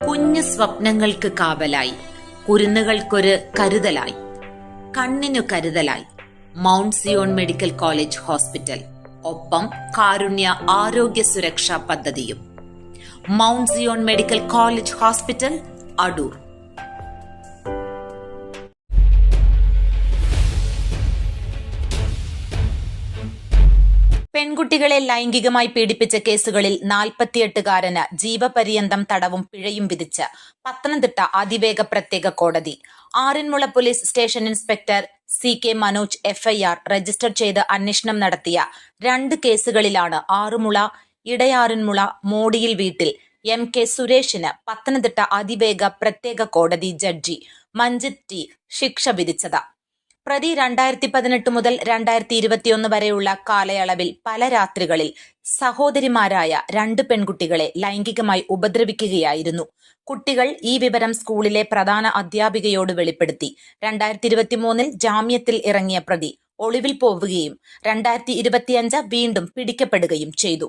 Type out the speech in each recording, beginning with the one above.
കുഞ്ഞു സ്വപ്നങ്ങൾക്ക് കാവലായി, കുരുന്നുകൾക്കൊരു കരുതലായി, കണ്ണിനു കരുതലായി Mount Zion Medical College Hospital. ഒപ്പം കാരുണ്യ ആരോഗ്യ സുരക്ഷാ പദ്ധതിയും. Mount Zion Medical College Hospital, Adoor. പെൺകുട്ടികളെ ലൈംഗികമായി പീഡിപ്പിച്ച കേസുകളിൽ 48കാരന് ജീവപര്യന്തം തടവും പിഴയും വിധിച്ച് പത്തനംതിട്ട അതിവേഗ പ്രത്യേക കോടതി. Aranmula police station inspector CK Manoj FIR register ചെയ്ത് അന്വേഷണം നടത്തിയ 2 കേസുകളിലാണ് ആറുമുള ഇടയാറന്മുള മോടിയിൽ വീട്ടിൽ MK സുരേഷിന് പത്തനംതിട്ട അതിവേഗ പ്രത്യേക കോടതി ജഡ്ജി മഞ്ജിത് T ശിക്ഷ വിധിച്ചത്. പ്രതി 2018 മുതൽ 2021 വരെയുള്ള കാലയളവിൽ പല രാത്രികളിൽ സഹോദരിമാരായ 2 പെൺകുട്ടികളെ ലൈംഗികമായി ഉപദ്രവിക്കുകയായിരുന്നു. കുട്ടികൾ ഈ വിവരം സ്കൂളിലെ പ്രധാന അധ്യാപികയോട് വെളിപ്പെടുത്തി. 2023 ജാമ്യത്തിൽ ഇറങ്ങിയ പ്രതി ഒളിവിൽ പോവുകയും 2025 വീണ്ടും പിടിക്കപ്പെടുകയും ചെയ്തു.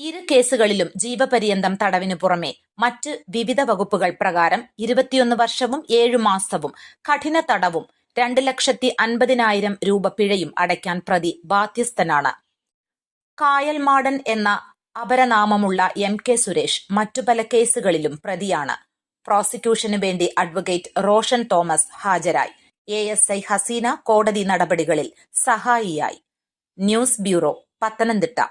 ഇരു കേസുകളിലും ജീവപര്യന്തം തടവിനു പുറമെ മറ്റ് വിവിധ വകുപ്പുകൾ പ്രകാരം 21 വർഷവും 7 മാസവും കഠിന തടവും 2,50,000 രൂപ പിഴയും അടയ്ക്കാൻ പ്രതി ബാധ്യസ്ഥനാണ്. കായൽമാടൻ എന്ന അപരനാമമുള്ള MK സുരേഷ് മറ്റു പല കേസുകളിലും പ്രതിയാണ്. പ്രോസിക്യൂഷനു വേണ്ടി അഡ്വക്കേറ്റ് റോഷൻ തോമസ് ഹാജരായി. ASI ഹസീന കോടതി നടപടികളിൽ സഹായിയായി. News bureau, Pathanamthitta.